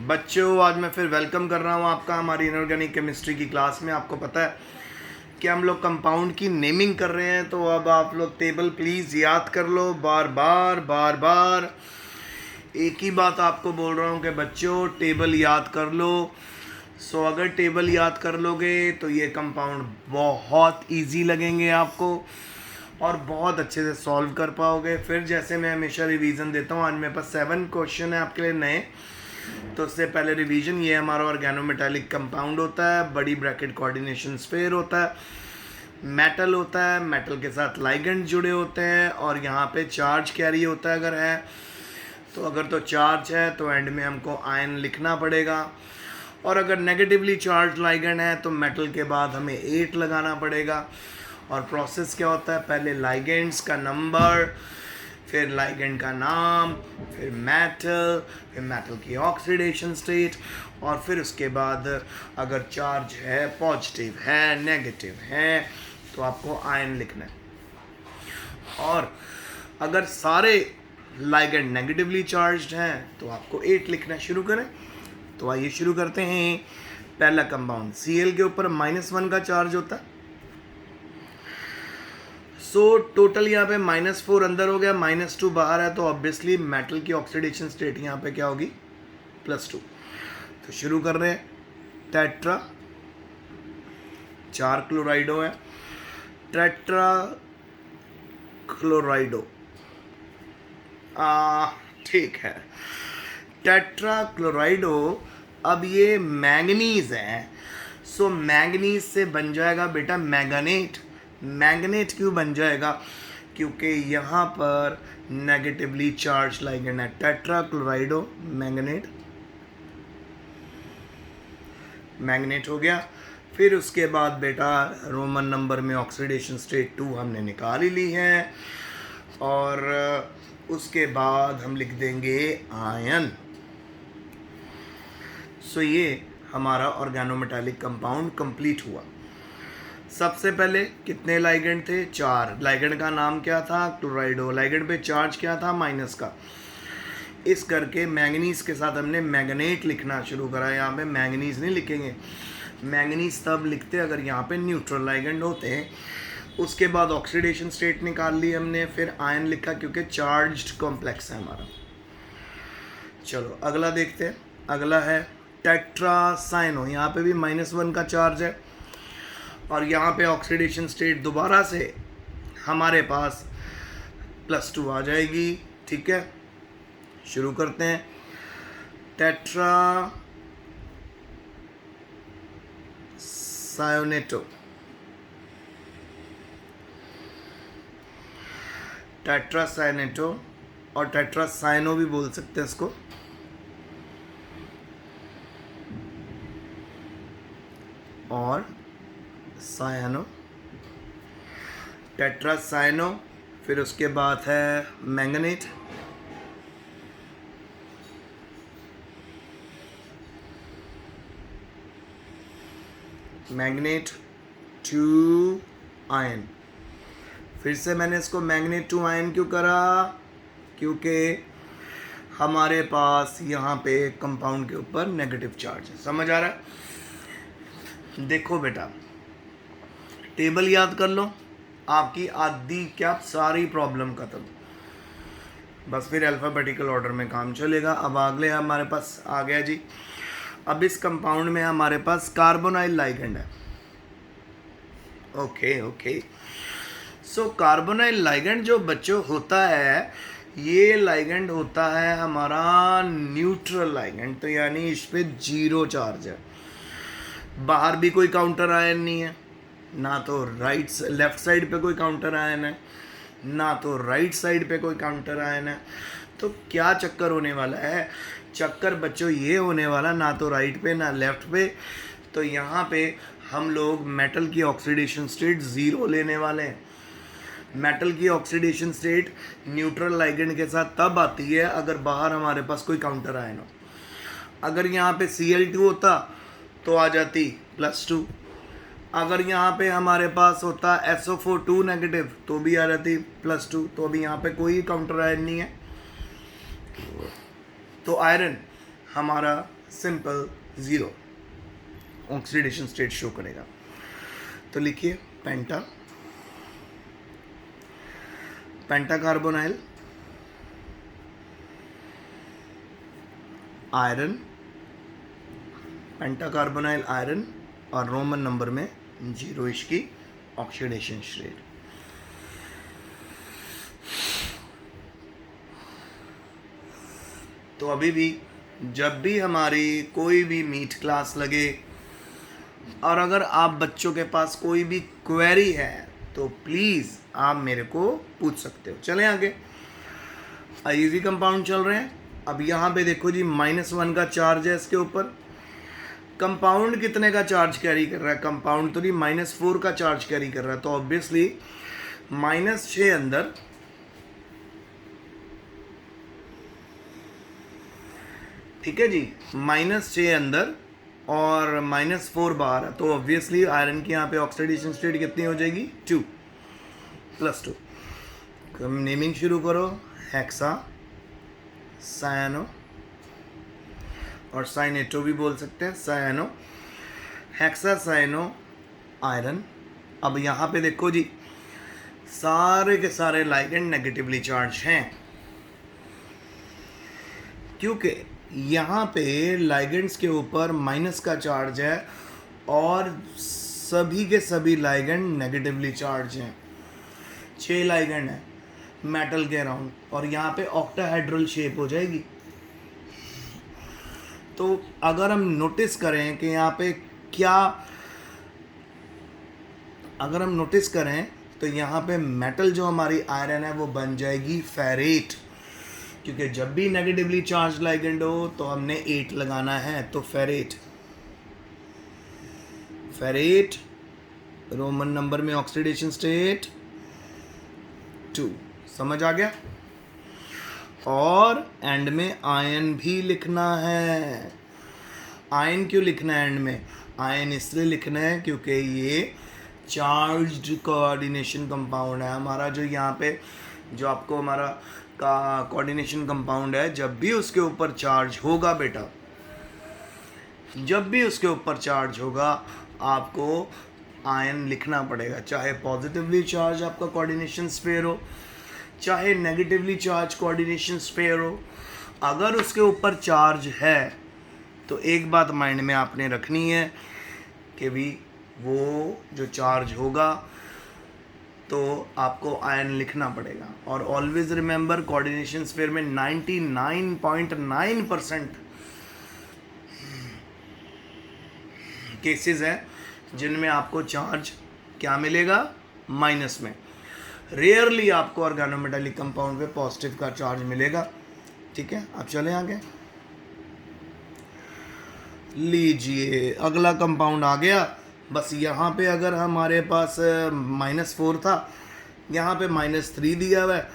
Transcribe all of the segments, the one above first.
बच्चों, आज मैं फिर वेलकम कर रहा हूँ आपका हमारी इनऑर्गेनिक केमिस्ट्री की क्लास में। आपको पता है कि हम लोग कंपाउंड की नेमिंग कर रहे हैं, तो अब आप लोग टेबल प्लीज़ याद कर लो बार बार बार बार। एक ही बात आपको बोल रहा हूँ कि बच्चों टेबल याद कर लो। अगर टेबल याद कर लोगे तो ये कंपाउंड बहुत इजी लगेंगे आपको और बहुत अच्छे से सॉल्व कर पाओगे। फिर जैसे मैं हमेशा रिवीजन देता हूँ, आज मेरे पास 7 क्वेश्चन है आपके लिए नए। तो उससे पहले रिवीजन, ये हमारा ऑर्गेनोमेटालिक कंपाउंड होता है, बड़ी ब्रैकेट कोऑर्डिनेशन स्फीयर होता है, मेटल होता है, मेटल के साथ लाइगेंड जुड़े होते हैं और यहाँ पे चार्ज कैरी होता है अगर है तो। अगर तो चार्ज है तो एंड में हमको आयन लिखना पड़ेगा, और अगर नेगेटिवली चार्ज लाइगेंड है तो मेटल के बाद हमें 8 लगाना पड़ेगा। और प्रोसेस क्या होता है, पहले लाइगेंड्स का नंबर, फिर लाइगेंड का नाम, फिर मेटल की ऑक्सीडेशन स्टेट, और फिर उसके बाद अगर चार्ज है, पॉजिटिव है, नेगेटिव है, तो आपको आयन लिखना है। और अगर सारे लाइगेंड नेगेटिवली चार्ज्ड हैं तो आपको 8 लिखना। शुरू करें तो आइए शुरू करते हैं। पहला कंपाउंड Cl के ऊपर -1 का चार्ज होता है। टोटल यहाँ पे -4 अंदर हो गया, -2 बाहर है, तो ऑब्वियसली मेटल की ऑक्सीडेशन स्टेट यहाँ पे क्या होगी, +2। तो शुरू कर रहे हैं। टेट्रा, 4 क्लोराइडो है, टेट्रा क्लोराइडो, ठीक है, टेट्रा क्लोराइडो। अब ये मैंगनीज है, मैंगनीज से बन जाएगा बेटा मैंगनेट। मैंगनेट क्यों बन जाएगा, क्योंकि यहाँ पर नेगेटिवली चार्ज लाइगेंड है। टेट्रा क्लोराइडो मैंगनेट, मैंगनेट हो गया। फिर उसके बाद बेटा रोमन नंबर में ऑक्सीडेशन स्टेट 2 हमने निकाल ही ली है, और उसके बाद हम लिख देंगे आयन। ये हमारा ऑर्गेनोमेटालिक कंपाउंड कंप्लीट हुआ। सबसे पहले कितने लाइगेंड थे, 4। लाइगेंड का नाम क्या था, क्लोराइडो। लाइगेंड पे चार्ज क्या था, -का। इस करके मैंगनीज के साथ हमने मैंगनेट लिखना शुरू करा। यहाँ पे मैंगनीज नहीं लिखेंगे, मैंगनीज तब लिखते अगर यहाँ पे न्यूट्रल लाइगेंड होते हैं। उसके बाद ऑक्सीडेशन स्टेट निकाल ली हमने, फिर आयन लिखा क्योंकि चार्ज्ड कॉम्प्लेक्स है हमारा। चलो अगला देखते हैं। अगला है टेट्रासाइनो। यहाँ पे भी -1 का चार्ज है, और यहाँ पे ऑक्सीडेशन स्टेट दोबारा से हमारे पास +2 आ जाएगी। ठीक है, शुरू करते हैं। टेट्रासायोनेटो, टेट्रासायोनेटो और टेट्रासाइनो भी बोल सकते हैं इसको। और सायनो, टेट्रासाइनो। फिर उसके बाद है मैंगनेट, मैंगनेट 2 आयन। फिर से मैंने इसको मैंगनेट 2 आयन क्यों करा, क्योंकि हमारे पास यहाँ पे कंपाउंड के ऊपर नेगेटिव चार्ज है। समझ आ रहा है? देखो बेटा, टेबल याद कर लो, आपकी आधी क्या सारी प्रॉब्लम खत्म। बस फिर अल्फ़ाबेटिकल ऑर्डर में काम चलेगा। अब अगले हमारे पास आ गया जी। अब इस कंपाउंड में हमारे पास कार्बोनाइल लाइगेंड है। ओके। कार्बोनाइल लाइगेंड जो बच्चों होता है, ये लाइगेंड होता है हमारा न्यूट्रल लाइगेंड, तो यानी इस पे 0 चार्ज है। बाहर भी कोई काउंटर आयन नहीं है, ना तो लेफ्ट साइड पे कोई काउंटर आयन है, ना तो राइट साइड पे कोई काउंटर आयन है। तो क्या चक्कर होने वाला है, चक्कर बच्चों ये होने वाला, ना तो राइट पे ना लेफ्ट पे। तो यहाँ पे हम लोग मेटल की ऑक्सीडेशन स्टेट 0 लेने वाले हैं। मेटल की ऑक्सीडेशन स्टेट न्यूट्रल लाइगेंड के साथ तब आती है अगर बाहर हमारे पास कोई काउंटर आयन हो। अगर यहाँ पे Cl2 होता तो आ जाती +2। अगर यहाँ पे हमारे पास होता SO4 नेगेटिव तो भी आ जाती +2। तो अभी यहाँ पे कोई काउंटर आयन नहीं है, तो आयरन हमारा सिंपल 0 ऑक्सीडेशन स्टेट शो करेगा। तो लिखिए पेंटा कार्बोनाइल आयरन, पेंटा कार्बोनाइल आयरन और रोमन नंबर में 0 इसकी ऑक्सीडेशन स्टेट। तो अभी भी जब भी हमारी कोई भी मीट क्लास लगे और अगर आप बच्चों के पास कोई भी क्वेरी है तो प्लीज़ आप मेरे को पूछ सकते हो। चलें आगे, इजी कंपाउंड चल रहे हैं। अब यहाँ पे देखो जी -1 का चार्ज है इसके ऊपर। कंपाउंड कितने का चार्ज कैरी कर रहा है? कंपाउंड तो नहीं, -4 का चार्ज कैरी कर रहा है। तो ऑब्वियसली -6 अंदर, ठीक है जी, -6 अंदर और -4 बाहर है। तो ऑब्वियसली आयरन की यहाँ पे ऑक्सीडेशन स्टेट कितनी हो जाएगी? 2 + 2। नेमिंग शुरू करो। हेक्सा सायानो, और साइनेटो भी बोल सकते हैं, सायानो, हेक्सा साइनो आयरन। अब यहाँ पे देखो जी सारे के सारे लाइगेंड नेगेटिवली चार्ज हैं, क्योंकि यहाँ पे लाइगेंड्स के ऊपर माइनस का चार्ज है और सभी के सभी लाइगेंड नेगेटिवली चार्ज हैं। 6 लाइगेंड हैं मेटल के अराउंड और यहाँ पे ऑक्टाहेड्रल शेप हो जाएगी। तो अगर हम नोटिस करें कि यहाँ पे क्या, अगर हम नोटिस करें तो यहाँ पे मेटल जो हमारी आयरन है वो बन जाएगी फेरेट, क्योंकि जब भी नेगेटिवली चार्ज लाइगेंड हो तो हमने 8 लगाना है। तो फेरेट रोमन नंबर में ऑक्सीडेशन स्टेट 2, समझ आ गया। और एंड में आयन भी लिखना है। आयन क्यों लिखना है एंड में? आयन इसलिए लिखना है क्योंकि ये चार्ज्ड कोऑर्डिनेशन कंपाउंड है हमारा। जो यहाँ पे जो आपको हमारा का कोऑर्डिनेशन कंपाउंड है, जब भी उसके ऊपर चार्ज होगा बेटा, जब भी उसके ऊपर चार्ज होगा आपको आयन लिखना पड़ेगा। चाहे पॉजिटिवली चार्ज आपका कोऑर्डिनेशन स्फीयर हो, चाहे नेगेटिवली चार्ज कोऑर्डिनेशन स्फीयर हो, अगर उसके ऊपर चार्ज है तो एक बात माइंड में आपने रखनी है कि भी वो जो चार्ज होगा तो आपको आयन लिखना पड़ेगा। और ऑलवेज रिमेंबर कोऑर्डिनेशन स्फीयर में 99.9% केसेस हैं जिनमें आपको चार्ज क्या मिलेगा? माइनस में। रेयरली आपको ऑर्गेनोमेटालिक कंपाउंड पे पॉजिटिव का चार्ज मिलेगा। ठीक है, अब चलें आगे। लीजिए अगला कंपाउंड आ गया। बस यहाँ पे अगर हमारे पास -4 था, यहाँ पे -3 दिया हुआ है।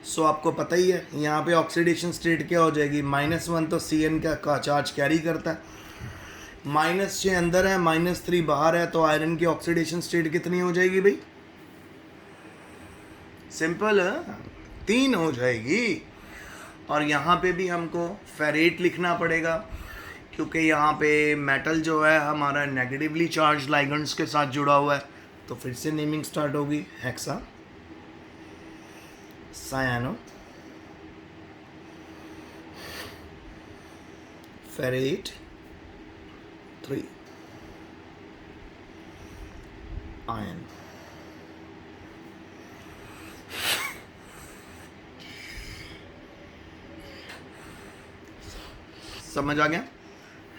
सो आपको पता ही है यहाँ पे ऑक्सीडेशन स्टेट क्या हो जाएगी? -1 तो Cn का चार्ज कैरी करता है, -6 अंदर है, -3 बाहर है, तो आयरन की ऑक्सीडेशन स्टेट कितनी हो जाएगी भाई? सिंपल 3 हो जाएगी। और यहाँ पे भी हमको फेरेट लिखना पड़ेगा क्योंकि यहाँ पे मेटल जो है हमारा नेगेटिवली चार्ज लाइगेंड्स के साथ जुड़ा हुआ है। तो फिर से नेमिंग स्टार्ट होगी। Hexacyanoferrate 3 ion. समझ आ गया?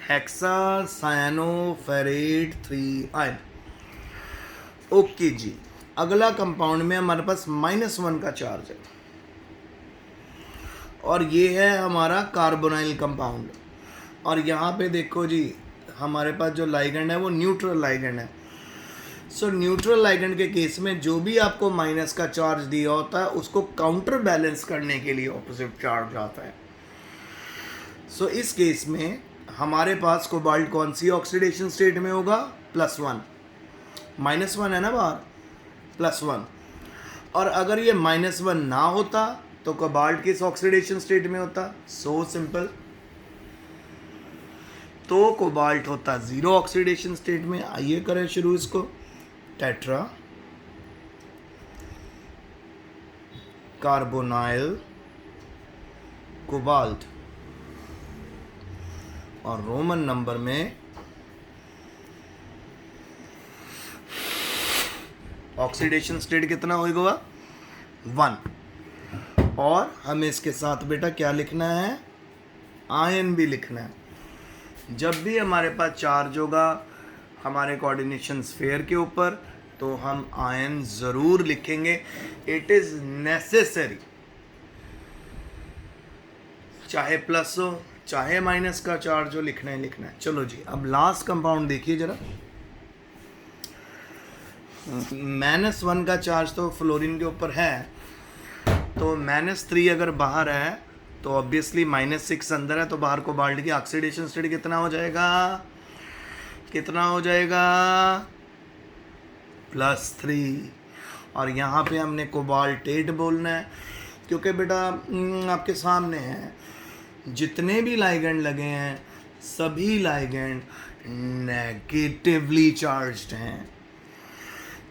Hexacyanoferrate 3 ion. Okay जी, अगला कंपाउंड में हमारे पास -1 का चार्ज है और ये है हमारा कार्बोनाइल कंपाउंड। और यहाँ पे देखो जी हमारे पास जो लाइगेंड है वो न्यूट्रल लाइगेंड है। सो न्यूट्रल लाइगेंड के केस में जो भी आपको माइनस का चार्ज दिया होता है उसको काउंटर बैलेंस करने के लिए ऑपोजिट चार्ज आता है। सो इस केस में हमारे पास कोबाल्ट कौन सी ऑक्सीडेशन स्टेट में होगा? +1। -1 है ना बाहर, +1। और अगर ये -1 ना होता तो कोबाल्ट किस ऑक्सीडेशन स्टेट में होता? सो सिंपल तो कोबाल्ट होता जीरो ऑक्सीडेशन स्टेट में। आइए करें शुरू इसको। टेट्रा कार्बोनाइल कोबाल्ट, और रोमन नंबर में ऑक्सीडेशन स्टेट कितना होगा 1। और हमें इसके साथ बेटा क्या लिखना है, आयन भी लिखना है। जब भी हमारे पास चार्ज होगा हमारे कोऑर्डिनेशन स्फीयर के ऊपर तो हम आयन ज़रूर लिखेंगे। इट इज़ नेसेसरी, चाहे प्लस हो चाहे माइनस का चार्ज हो, लिखना ही लिखना है। चलो जी, अब लास्ट कंपाउंड देखिए जरा। -1 का चार्ज तो फ्लोरीन के ऊपर है, तो -3 अगर बाहर है तो ऑब्वियसली -6 अंदर है, तो बाहर कोबाल्ट की ऑक्सीडेशन स्टेट कितना हो जाएगा, कितना हो जाएगा +3। और यहाँ पे हमने कोबाल्टेट बोलना है, क्योंकि बेटा आपके सामने है जितने भी लाइगेंड लगे हैं सभी लाइगेंड नेगेटिवली चार्ज्ड हैं।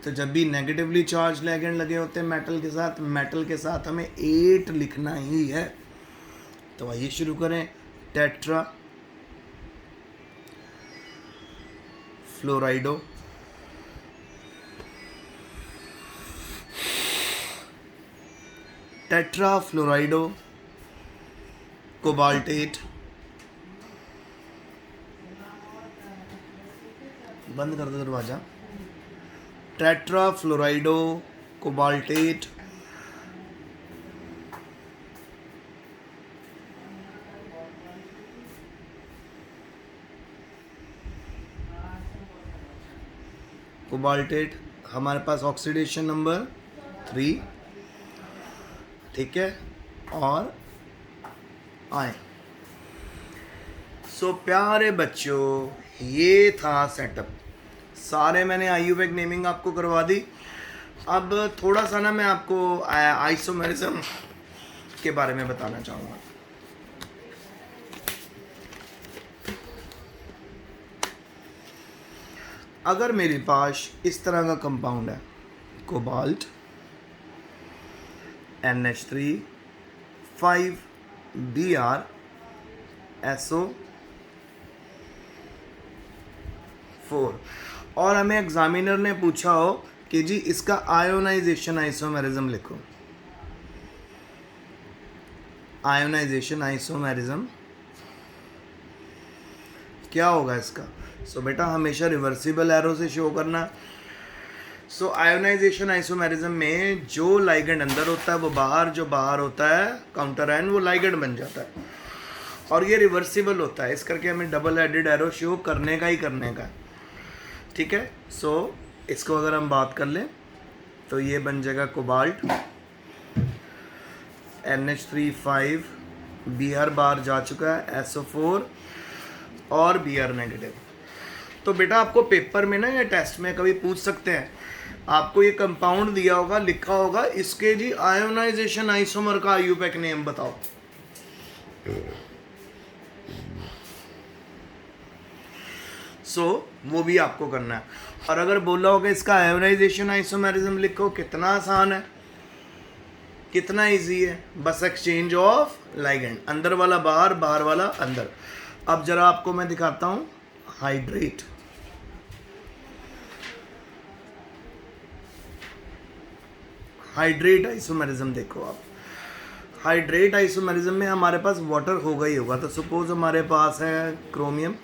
तो जब भी नेगेटिवली चार्ज लाइगेंड लगे होते हैं मेटल के साथ हमें 8 लिखना ही है। तो आइए शुरू करें। टेट्रा फ्लोराइडो टेट्रा फ्लोराइडो कोबाल्टेट, बंद कर दो दरवाजा। टेट्रा फ्लोराइडो कोबाल्टेट कोबाल्टेट हमारे पास ऑक्सीडेशन नंबर 3, ठीक है। और आए सो प्यारे बच्चों, ये था सेटअप। सारे मैंने आईयूपैक नेमिंग आपको करवा दी। अब थोड़ा सा ना मैं आपको आइसोमेरिज्म के बारे में बताना चाहूँगा। अगर मेरे पास इस तरह का कंपाउंड है, कोबाल्ट NH3 5 Br SO4, और हमें एग्जामिनर ने पूछा हो कि जी इसका आयोनाइजेशन आइसोमेरिज्म लिखो। आयोनाइजेशन आइसोमेरिज्म क्या होगा इसका? सो बेटा हमेशा रिवर्सिबल एरो से शो करना। सो आयोनाइजेशन आइसोमेरिज्म में जो लाइगेंड अंदर होता है वो बाहर, जो बाहर होता है काउंटर आयन वो लाइगेंड बन जाता है, और ये रिवर्सिबल होता है। इस करके हमें डबल हेडेड एरो शो करने का ही करने का, ठीक है। सो इसको अगर हम बात कर लें तो ये बन जाएगा कोबाल्ट NH3 5 Br बार जा चुका है, SO4 और Br नेगेटिव। तो बेटा आपको पेपर में ना या टेस्ट में कभी पूछ सकते हैं, आपको ये कंपाउंड दिया होगा, लिखा होगा इसके जी आयोनाइजेशन आइसोमर का आईयूपैक नेम बताओ। वो भी आपको करना है। और अगर बोला होगा इसका आयोनाइजेशन आइसोमेरिज्म लिखो, कितना आसान है, कितना इजी है, बस एक्सचेंज ऑफ लाइगेंड, अंदर वाला बाहर, बाहर वाला अंदर। अब जरा आपको मैं दिखाता हूं हाइड्रेट। हाइड्रेट आइसोमेरिज्म देखो आप। हाइड्रेट आइसोमेरिज्म में हमारे पास वाटर होगा ही होगा। तो सपोज हमारे पास है क्रोमियम,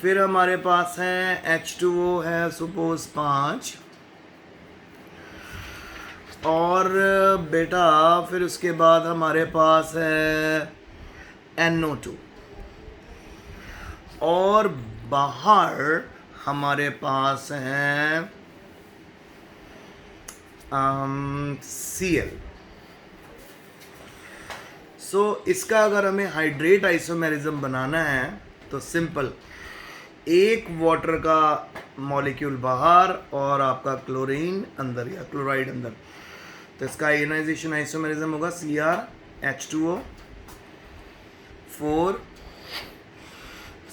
फिर हमारे पास है H2O है सपोज 5, और बेटा फिर उसके बाद हमारे पास है NO2, और बाहर हमारे पास है Cl। इसका अगर हमें हाइड्रेट आइसोमेरिज्म बनाना है तो सिंपल, एक वाटर का मॉलिक्यूल बाहर और आपका क्लोरीन अंदर या क्लोराइड अंदर। तो इसका आयोनाइजेशन आइसोमेरिज्म होगा Cr H2O 4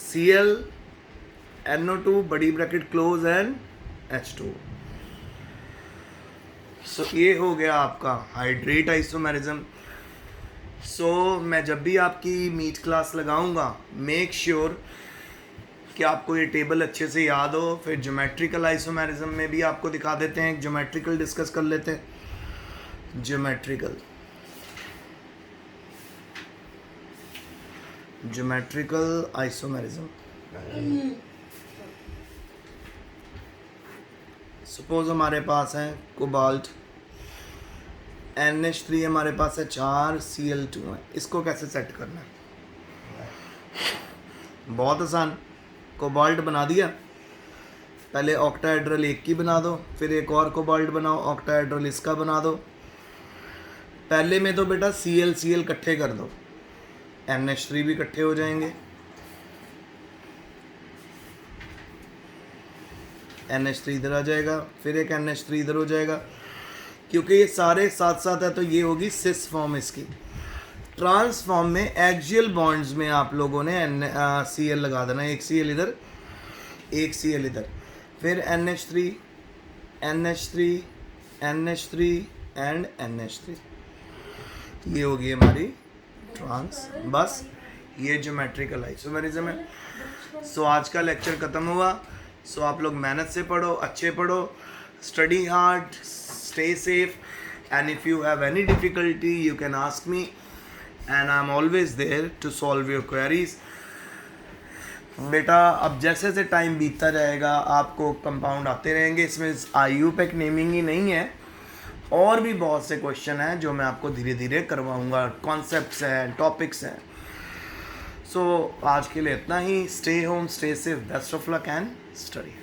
Cl NO2 बड़ी ब्रैकेट क्लोज एंड H2। सो ये हो गया आपका हाइड्रेट आइसोमेरिज्म। सो मैं जब भी आपकी मीट क्लास लगाऊंगा मेक श्योर कि आपको ये टेबल अच्छे से याद हो। फिर ज्योमेट्रिकल आइसोमेरिज्म में भी आपको दिखा देते हैं, ज्योमेट्रिकल डिस्कस कर लेते हैं। ज्योमेट्रिकल आइसोमेरिज्म, सपोज हमारे पास है कोबाल्ट, NH3 हमारे पास है 4, Cl2 है। इसको कैसे सेट करना है? बहुत आसान। कोबाल्ट बना दिया, पहले ऑक्टाहेड्रल एक की बना दो, फिर एक और कोबाल्ट बनाओ, ऑक्टाहेड्रल इसका बना दो। पहले में तो बेटा Cl इकट्ठे कर दो, NH3 भी इकट्ठे हो जाएंगे, NH3 इधर आ जाएगा, फिर एक NH3 इधर हो जाएगा। क्योंकि ये सारे साथ साथ है तो ये होगी सिस फॉर्म इसकी। ट्रांसफॉर्म में एक्सियल बॉन्ड्स में आप लोगों ने Cl लगा देना, एक Cl इधर, एक Cl इधर, फिर NH3 एंड NH3। ये होगी हमारी ट्रांस। बस ये ज्योमेट्रिकल आइसोमेरिज्म है। सो आज का लेक्चर ख़त्म हुआ। सो आप लोग मेहनत से पढ़ो, अच्छे पढ़ो, study hard, stay safe, and if you have any difficulty you can ask me and I'm always there to solve your queries। बेटा अब जैसे जैसे टाइम बीतता जाएगा आपको कंपाउंड आते रहेंगे। इसमें IUPAC नेमिंग ही नहीं है, और भी बहुत से क्वेश्चन हैं जो मैं आपको धीरे धीरे करवाऊंगा, कॉन्सेप्ट्स हैं, टॉपिक्स हैं। सो आज के लिए इतना ही। Stay home, stay safe, best of luck and study.